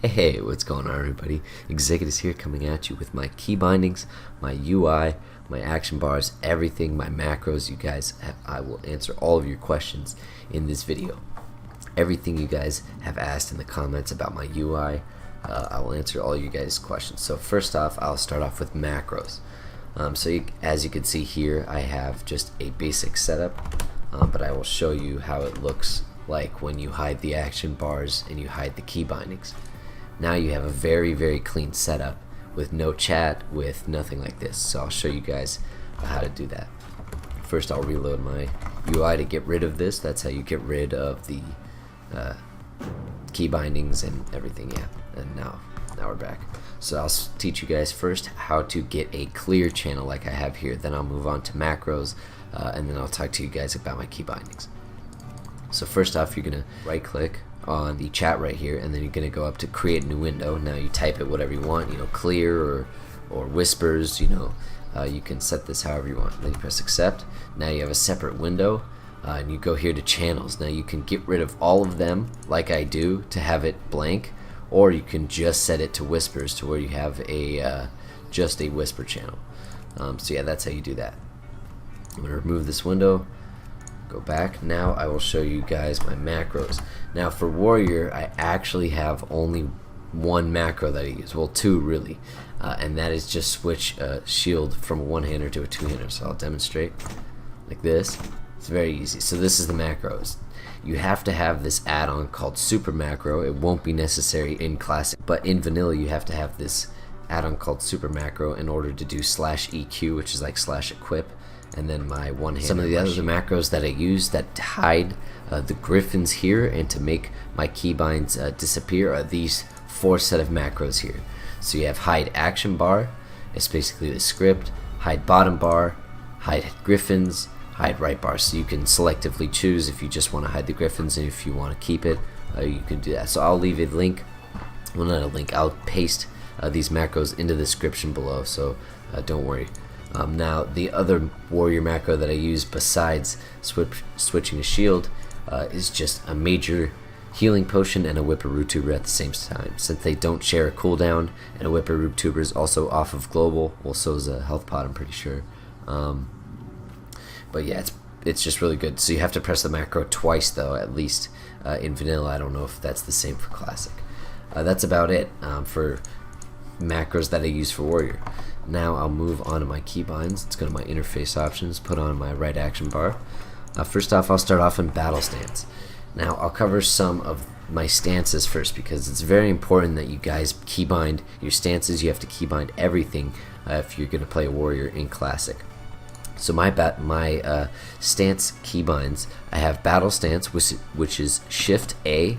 Hey, what's going on, everybody? Executives here, coming at you with my key bindings, my UI, my action bars, everything, my macros. You guys, I will answer all of your questions in this video. Everything you guys have asked in the comments about my UI, I will answer all you guys' questions. So first off, I'll start off with macros. As you can see here, I have just a basic setup, but I will show you how it looks like when you hide the action bars and you hide the key bindings. Now you have a very clean setup with no chat, with nothing like this. So I'll show you guys how to do that. First, I'll reload my UI to get rid of this. That's how you get rid of the key bindings and everything. Yeah, and now we're back. So I'll teach you guys first how to get a clear channel like I have here. Then I'll move on to macros, and then I'll talk to you guys about my key bindings. So first off, you're gonna right click on the chat right here, and then you're gonna go up to create new window. Now you type it whatever you want, clear or whispers, you can set this however you want. Then you press accept. Now you have a separate window, and you go here to channels. Now you can get rid of all of them like I do to have it blank, or you can just set it to whispers to where you have a just a whisper channel. So yeah, that's how you do that. I'm gonna remove this window. Go back. Now I will show you guys my macros. Now for warrior, I actually have only one macro that I use, well, two really, and that is just switch shield from a one-hander to a two-hander. So I'll demonstrate like this. It's very easy. So this is the macros. You have to have this add-on called super macro. It won't be necessary in classic, but in vanilla you have to have this add-on called super macro in order to do /EQ, which is like /equip, and then my one-hander. Some of the other macros that I use that hide the Gryphons here and to make my keybinds disappear are these four set of macros here. So you have hide action bar, it's basically the script, hide bottom bar, hide Gryphons, hide right bar. So you can selectively choose if you just want to hide the Gryphons, and if you want to keep it, you can do that. So I'll leave a link, well, not a link, I'll paste these macros into the description below, so don't worry. Now the other warrior macro that I use besides switching a shield is just a major healing potion and a whipper tuber at the same time. Since they don't share a cooldown, and a whipper tuber is also off of global, well, so is a health pot, I'm pretty sure. But yeah, it's just really good. So you have to press the macro twice though, at least in vanilla. I don't know if that's the same for classic. That's about it for macros that I use for warrior. Now I'll move on to my keybinds. Let's go to my interface options, put on my right action bar. First off, I'll start off in battle stance. Now I'll cover some of my stances first, because it's very important that you guys keybind your stances. You have to keybind everything if you're going to play a warrior in classic. So my stance keybinds, I have battle stance, which is shift A,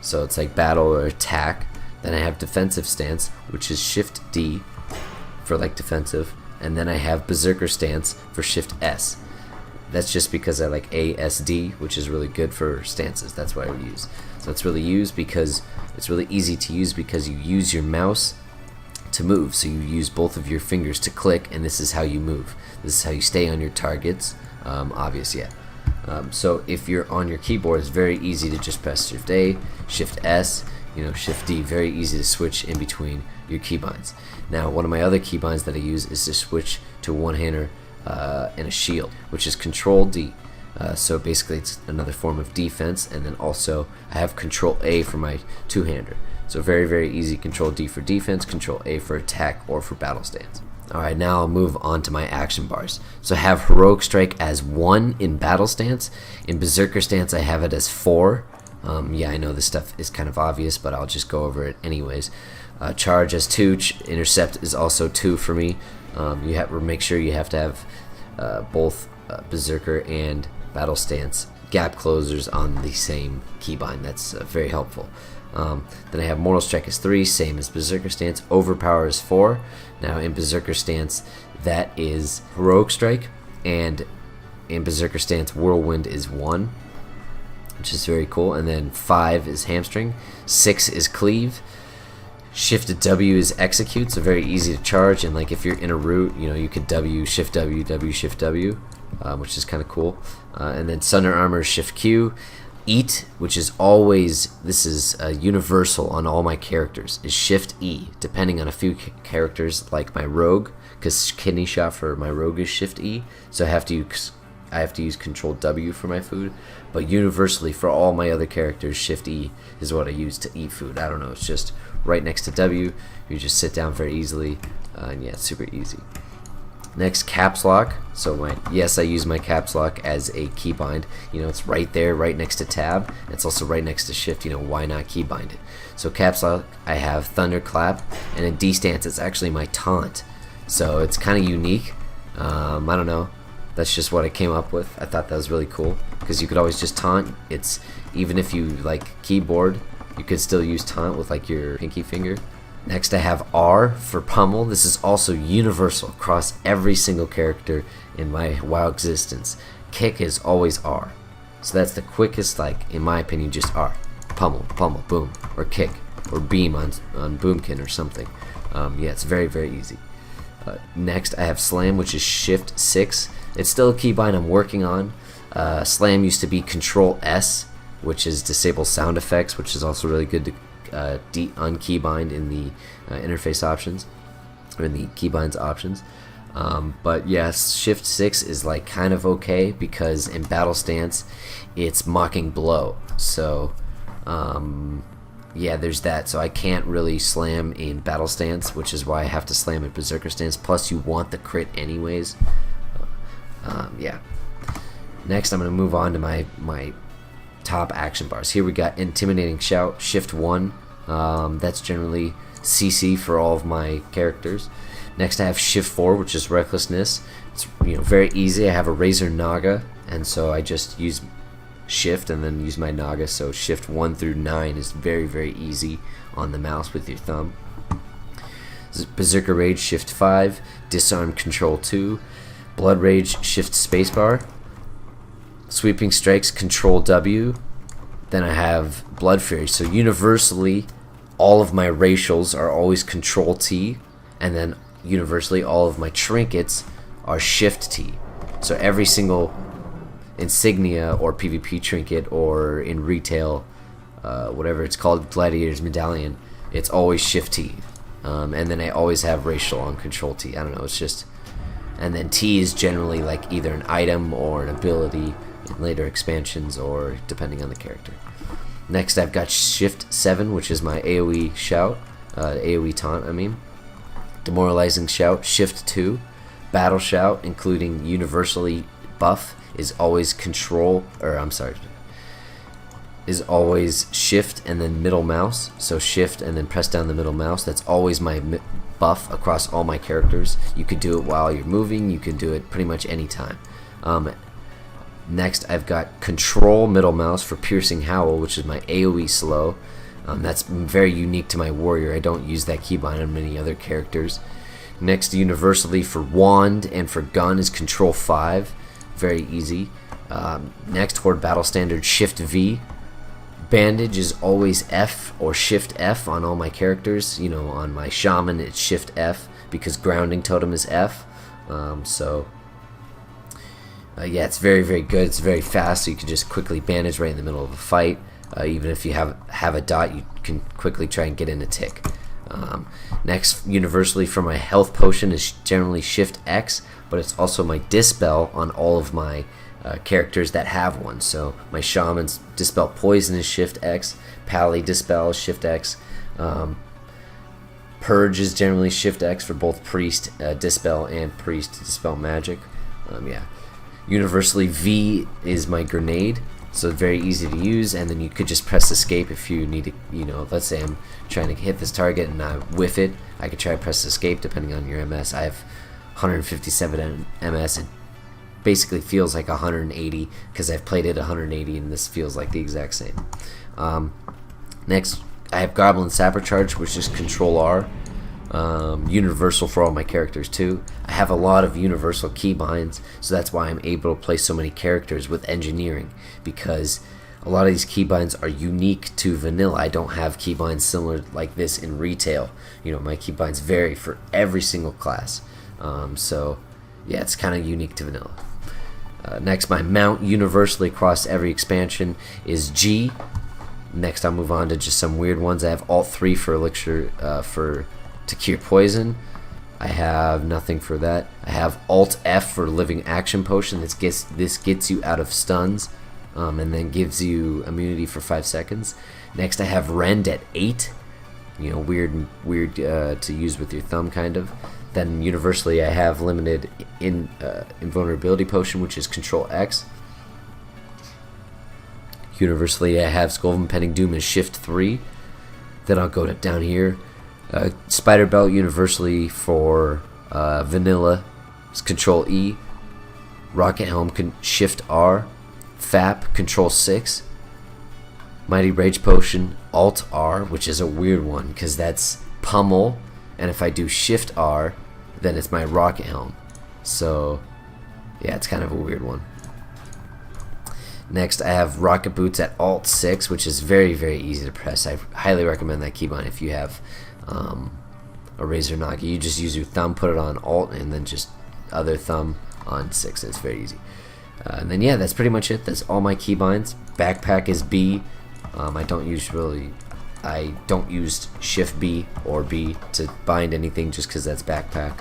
so it's like battle or attack. Then I have defensive stance, which is shift D for like defensive, and then I have berserker stance for shift S. That's just because I like ASD, which is really good for stances. That's what I would use. So it's really easy to use because you use your mouse to move. So you use both of your fingers to click, and this is how you move. This is how you stay on your targets. Obvious, yeah. So if you're on your keyboard, it's very easy to just press shift A, shift S, shift D. Very easy to switch in between your keybinds. Now, one of my other keybinds that I use is to switch to one-hander and a shield, which is Control D. So basically it's another form of defense, and then also I have Control A for my two-hander. So very easy. Control D for defense, Control A for attack or for battle stance. Alright, now I'll move on to my action bars. So I have Heroic Strike as 1 in battle stance. In Berserker stance I have it as 4. Yeah, I know this stuff is kind of obvious, but I'll just go over it anyways. Charge as 2, Intercept is also 2 for me. You have to make sure you have to have both Berserker and battle stance gap closers on the same keybind. That's very helpful. Then I have Mortal Strike as 3, same as Berserker stance. Overpower is 4. Now in Berserker stance that is Heroic Strike, and in Berserker stance Whirlwind is 1, which is very cool. And then 5 is Hamstring, 6 is Cleave, Shift W is Execute, so very easy to charge, and like if you're in a route, you could W, Shift W, W, Shift W, which is kind of cool. And then Sunder Armor is Shift Q, Eat, which is always, this is universal on all my characters, is Shift E, depending on a few characters like my rogue, because kidney shot for my rogue is Shift E, so I have to use Control W for my food. But universally for all my other characters, Shift E is what I use to eat food. I don't know, it's just right next to W. You just sit down very easily, and yeah, it's super easy. Next, caps lock. So yes, I use my caps lock as a keybind. You know, it's right there, right next to tab. It's also right next to shift. You know, why not keybind it? So caps lock, I have thunderclap, and in D stance, it's actually my taunt. So it's kind of unique. I don't know. That's just what I came up with. I thought that was really cool because you could always just taunt. It's even if you like keyboard, you could still use taunt with like your pinky finger. Next I have R for pummel. This is also universal across every single character in my WoW existence. Kick is always R. So that's the quickest, like, in my opinion, just R. Pummel, pummel, boom. Or kick. Or beam on boomkin or something. Yeah, it's very, very easy. Next I have slam, which is shift 6. It's still a keybind I'm working on. Slam used to be control S, which is disable sound effects, which is also really good to unkeybind in the interface options, or in the keybinds options. But yes, shift 6 is like kind of okay because in battle stance it's mocking blow. So yeah, there's that. So I can't really slam in battle stance, which is why I have to slam in berserker stance. Plus you want the crit anyways. Yeah. Next I'm going to move on to my top action bars. Here we got intimidating shout, shift 1. That's generally CC for all of my characters. Next I have shift 4, which is recklessness. It's, you know, very easy. I have a razor naga, and so I just use shift and then use my naga. So shift 1 through 9 is very, very easy on the mouse with your thumb. Berserker rage, shift 5. Disarm, control 2. Blood rage, shift spacebar. Sweeping strikes, control W. Then I have blood fury. So universally all of my racials are always control T, and then universally all of my trinkets are shift T. So every single insignia or PvP trinket, or in retail, whatever it's called, gladiator's medallion, it's always shift T. And then I always have racial on control T. I don't know, it's just, and then T is generally like either an item or an ability in later expansions, or depending on the character. Next I've got shift 7, which is my AoE shout, AoE taunt I mean. Demoralizing shout, shift 2. Battle shout, including universally buff, is always control, or I'm sorry, is always shift and then middle mouse. So shift and then press down the middle mouse. That's always my buff across all my characters. You could do it while you're moving, you can do it pretty much any time. Next I've got control middle mouse for piercing howl, which is my AoE slow. That's very unique to my warrior. I don't use that keybind on many other characters. Next, universally for wand and for gun is control 5. Very easy. Next, Horde battle standard, shift V. Bandage is always F or shift F on all my characters. You know, on my shaman it's shift F because grounding totem is F. Yeah, it's very, very good. It's very fast, so you can just quickly bandage right in the middle of a fight. Even if you have a dot, you can quickly try and get in a tick. Next, universally for my health potion is generally shift X, but it's also my dispel on all of my characters that have one. So my shaman's dispel poison is shift X, Pally dispel is shift X, purge is generally shift X for both priest dispel and priest dispel magic. Yeah. Universally V is my grenade, so very easy to use, and then you could just press escape if you need to, you know, let's say I'm trying to hit this target and I whiff it, I could try to press escape depending on your MS. I have 157 MS. It basically feels like 180 because I've played it 180 and this feels like the exact same. Next I have Goblin Sapper Charge, which is control R. Universal for all my characters too. I have a lot of universal keybinds, so that's why I'm able to play so many characters with engineering, because a lot of these keybinds are unique to vanilla. I don't have keybinds similar like this in retail. You know, my keybinds vary for every single class. So yeah, it's kind of unique to vanilla. Next, my mount universally across every expansion is G. Next, I'll move on to just some weird ones. I have Alt 3 for elixir to cure poison. I have nothing for that. I have Alt F for living action potion. This gets you out of stuns, and then gives you immunity for 5 seconds. Next, I have Rend at 8. You know, weird to use with your thumb, kind of. Then universally, I have limited invulnerability potion, which is Control X. Universally, I have Skull of Impending Doom and Shift 3. Then I'll go down here. Spider Belt universally for vanilla, it's Control E. Rocket Helm, Shift R. FAP, Control 6. Mighty Rage Potion, Alt R, which is a weird one because that's Pummel, and if I do Shift R, then it's my Rocket Helm. So yeah, it's kind of a weird one. Next, I have Rocket Boots at Alt 6, which is very, very easy to press. I highly recommend that keybind if you have a Razor Noggin. You just use your thumb, put it on Alt, and then just other thumb on 6. It's very easy. And then yeah, that's pretty much it. That's all my keybinds. Backpack is B. I don't use Shift B or B to bind anything just because that's backpack.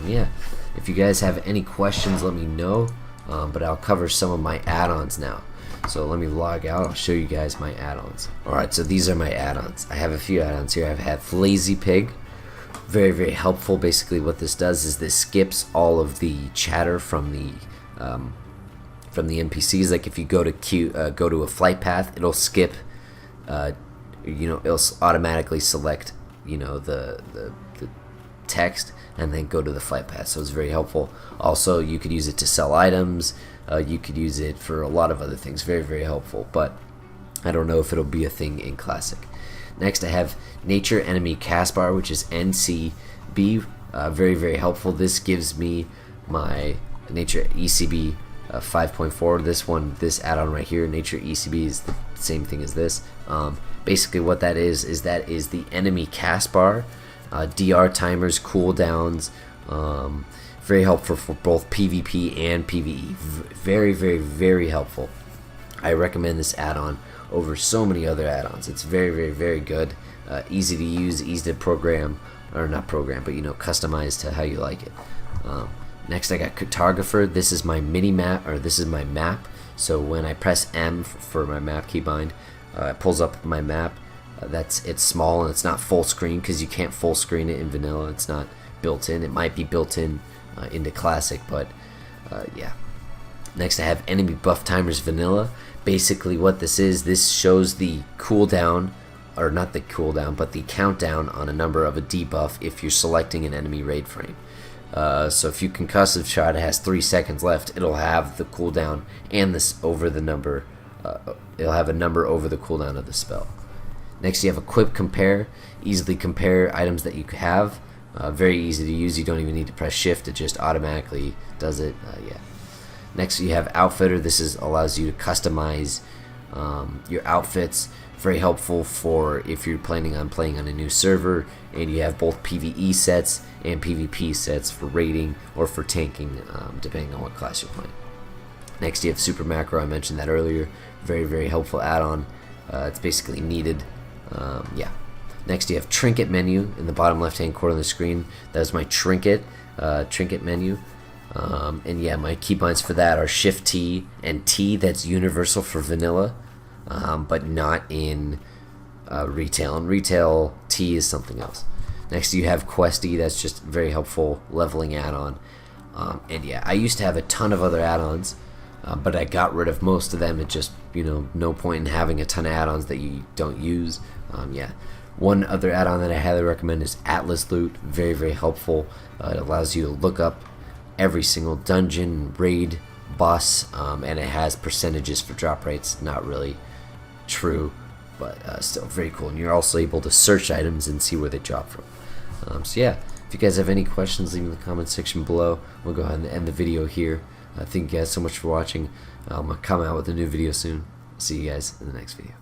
Yeah, if you guys have any questions, let me know. But I'll cover some of my add-ons now. So let me log out. I'll show you guys my add-ons. Alright, so these are my add-ons. I have a few add-ons here. I have Lazy Pig. Very, very helpful. Basically what this does is this skips all of the chatter from the NPCs. Like if you go to a flight path, it'll skip it'll automatically select the text and then go to the flight path, so it's very helpful. Also, you could use it to sell items, you could use it for a lot of other things. Very, very helpful, but I don't know if it'll be a thing in Classic. Next, I have Nature Enemy Castbar, which is NCB. Very, very helpful. This gives me my Nature ECB 5.4. This add-on right here, Nature ECB, is the same thing as this. Basically what that is that is the enemy cast bar, DR timers, cooldowns. Very helpful for both PvP and PvE. Very, very, very helpful. I recommend this add-on over so many other add-ons. It's very, very, very good. Easy to use, easy to program, or not program, but customize to how you like it. Next, I got Cartographer. This is my mini map, or this is my map. So when I press M for my map keybind, it pulls up my map. It's small and it's not full screen because you can't full screen it in vanilla. It's not built in. It might be built in into Classic, but yeah. Next, I have Enemy Buff Timers Vanilla. Basically what this shows the cooldown, or not the cooldown, but the countdown on a number of a debuff if you're selecting an enemy raid frame. So if you concussive shot, it has 3 seconds left. It'll have the cooldown and this over the number. It'll have a number over the cooldown of the spell. Next, you have Equip Compare. Easily compare items that you have. Very easy to use. You don't even need to press Shift. It just automatically does it. Yeah. Next, you have Outfitter. This allows you to customize your outfits. Very helpful for if you're planning on playing on a new server and you have both PvE sets and PvP sets for raiding or for tanking, depending on what class you're playing. Next, you have Super Macro. I mentioned that earlier. Very, very helpful add-on. It's basically needed. Yeah. Next, you have Trinket menu in the bottom left-hand corner of the screen. That's my Trinket menu. And yeah, my keybinds for that are Shift T and T. That's universal for vanilla, but not in retail. In retail, T is something else. Next, you have Questy. That's just very helpful leveling add-on. And yeah, I used to have a ton of other add-ons, but I got rid of most of them. It just, no point in having a ton of add-ons that you don't use. Yeah. One other add-on that I highly recommend is Atlas Loot. Very, very helpful. It allows you to look up every single dungeon, raid, boss, and it has percentages for drop rates. Not really true, but still very cool. And you're also able to search items and see where they drop from. So yeah, if you guys have any questions, leave them in the comment section below. We'll go ahead and end the video here. Thank you guys so much for watching. I'll come out with a new video soon. See you guys in the next video.